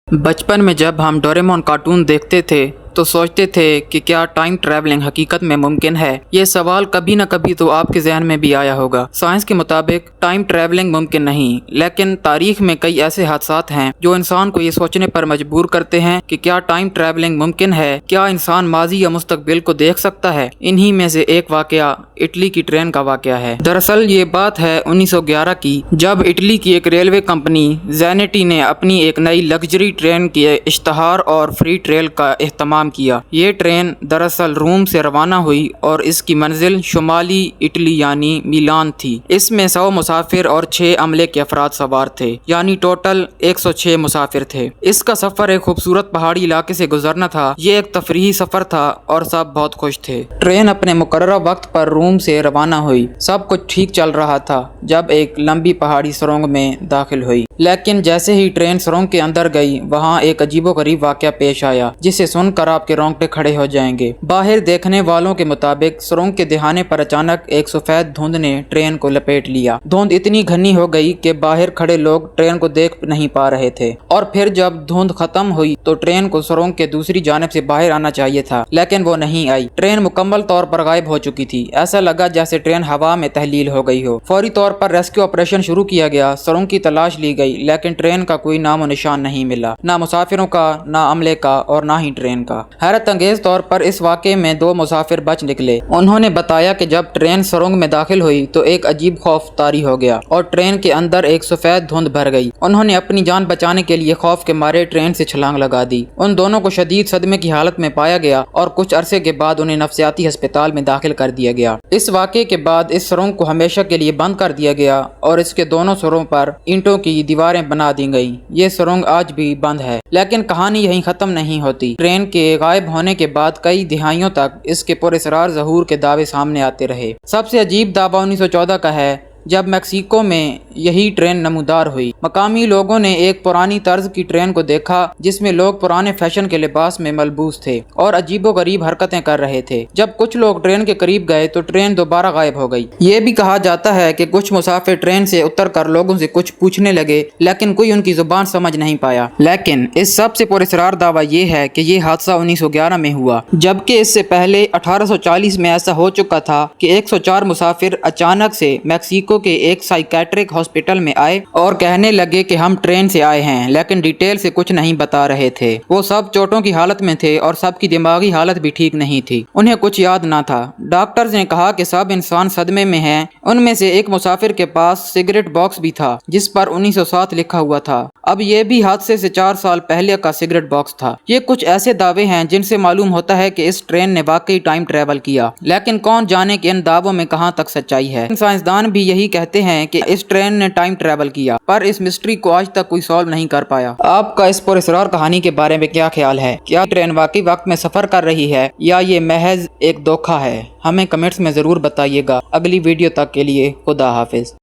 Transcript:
बचपन में जब हम डोरेमोन कार्टून देखते थे तो सोचते थे कि क्या टाइम ट्रैवलिंग हकीकत में मुमकिन है। ये सवाल कभी न कभी तो आपके जहन में भी आया होगा। साइंस के मुताबिक टाइम ट्रैवलिंग मुमकिन नहीं, लेकिन तारीख में कई ऐसे हादसात हैं जो इंसान को ये सोचने पर मजबूर करते हैं कि क्या टाइम ट्रैवलिंग मुमकिन है, क्या इंसान माजी या मुस्तकबिल को देख सकता है। इन्हीं में से एक वाकया इटली की ट्रेन का वाकया है। दरअसल ये बात है 1911 की, जब इटली की एक रेलवे कंपनी ज़ेनेटी ने अपनी एक नई लग्जरी ट्रेन के इश्तहार और फ्री ट्रेल का एहतमाम किया। ये ट्रेन दरअसल रोम से रवाना हुई और इसकी मंजिल शुमाली इटली यानी मिलान थी। इसमें 100 मुसाफिर और 6 अमले के अफराद सवार थे, यानी टोटल 106 मुसाफिर थे। इसका सफर एक खूबसूरत पहाड़ी इलाके से गुजरना था। ये एक तफरीही सफर था और सब बहुत खुश थे। ट्रेन अपने मुकर्रर वक्त पर रोम से रवाना हुई। सब कुछ ठीक चल रहा था जब एक लंबी पहाड़ी सुरंग में दाखिल हुई, लेकिन जैसे ही ट्रेन सुरंग के अंदर गई, वहाँ एक अजीबोगरीब वाकया पेश आया जिसे सुनकर आपके रोंगटे खड़े हो जाएंगे। बाहर देखने वालों के मुताबिक सुरंग के दिहाने पर अचानक एक सफेद धुंध ने ट्रेन को लपेट लिया। धुंध इतनी घनी हो गई कि बाहर खड़े लोग ट्रेन को देख नहीं पा रहे थे, और फिर जब धुंध खत्म हुई तो ट्रेन को सुरंग के दूसरी जानिब से बाहर आना चाहिए था, लेकिन वो नहीं आई। ट्रेन मुकम्मल तौर पर गायब हो चुकी थी। ऐसा लगा जैसे ट्रेन हवा में तहलील हो गई हो। फौरी तौर पर रेस्क्यू ऑपरेशन शुरू किया गया। सुरंग की तलाश ली गई, लेकिन ट्रेन का कोई नामो निशान नहीं मिला, ना मुसाफिरों का, ना अमले का और ना ही ट्रेन का। हैरत अंगेज तौर पर इस वाक़े में 2 मुसाफिर बच निकले। उन्होंने बताया कि जब ट्रेन सुरंग में दाखिल हुई तो एक अजीब खौफ तारी हो गया और ट्रेन के अंदर एक सफेद धुंध भर गई। उन्होंने अपनी जान बचाने के लिए खौफ के मारे ट्रेन से छलांग लगा दी। उन दोनों को शदीद सदमे की हालत में पाया गया और कुछ अरसे के बाद उन्हें नफ्सियाती अस्पताल में दाखिल कर दिया गया। इस वाक़े के बाद इस सुरंग को हमेशा के लिए बंद कर दिया गया और इसके दोनों सिरों पर ईंटों की दीवारें बना दी गई। ये सुरंग आज भी बंद है, लेकिन कहानी यहीं खत्म नहीं होती। ट्रेन के गायब होने के बाद कई दिहाइयों तक इसके पुरअसरार ज़हूर के दावे सामने आते रहे। सबसे अजीब दावा 1914 का है, जब मैक्सिको में यही ट्रेन नमूदार हुई। मकामी लोगों ने एक पुरानी तर्ज की ट्रेन को देखा जिसमें लोग पुराने फैशन के लिबास में मलबूस थे और अजीबोगरीब हरकतें कर रहे थे। जब कुछ लोग ट्रेन के करीब गए तो ट्रेन दोबारा गायब हो गई। ये भी कहा जाता है कि कुछ मुसाफिर ट्रेन से उतर कर लोगों से कुछ पूछने लगे, लेकिन कोई उनकी जुबान समझ नहीं पाया। लेकिन इस सबसे पुरअसरार दावा ये है कि ये हादसा 1911 में हुआ, जबकि इससे पहले 1840 में ऐसा हो चुका था कि 104 मुसाफिर अचानक से मैक्सिको के एक साइकेट्रिक हॉस्पिटल में आए और कहने लगे कि हम ट्रेन से आए हैं, लेकिन डिटेल से कुछ नहीं बता रहे थे। वो सब चोटों की हालत में थे और सबकी दिमागी हालत भी ठीक नहीं थी। उन्हें कुछ याद ना था। डॉक्टर्स ने कहा कि सब इंसान सदमे में हैं। उनमें से एक मुसाफिर के पास सिगरेट बॉक्स भी था जिस पर 1907 लिखा हुआ था। अब ये भी हादसे से 4 साल पहले का सिगरेट बॉक्स था। ये कुछ ऐसे दावे हैं जिनसे मालूम होता है कि इस ट्रेन ने वाकई टाइम ट्रेवल किया, लेकिन कौन जाने कि इन दावों में कहां तक सच्चाई है। साइंसदान भी यही कहते हैं कि इस ट्रेन ने टाइम ट्रेवल किया, पर इस मिस्ट्री को आज तक कोई सॉल्व नहीं कर पाया। आपका इस पुरअसरार कहानी के बारे में क्या ख्याल है? क्या ट्रेन वाकई वक्त में सफर कर रही है या ये महज एक धोखा है? हमें कमेंट्स में जरूर बताइएगा। अगली वीडियो तक के लिए खुदा हाफिज।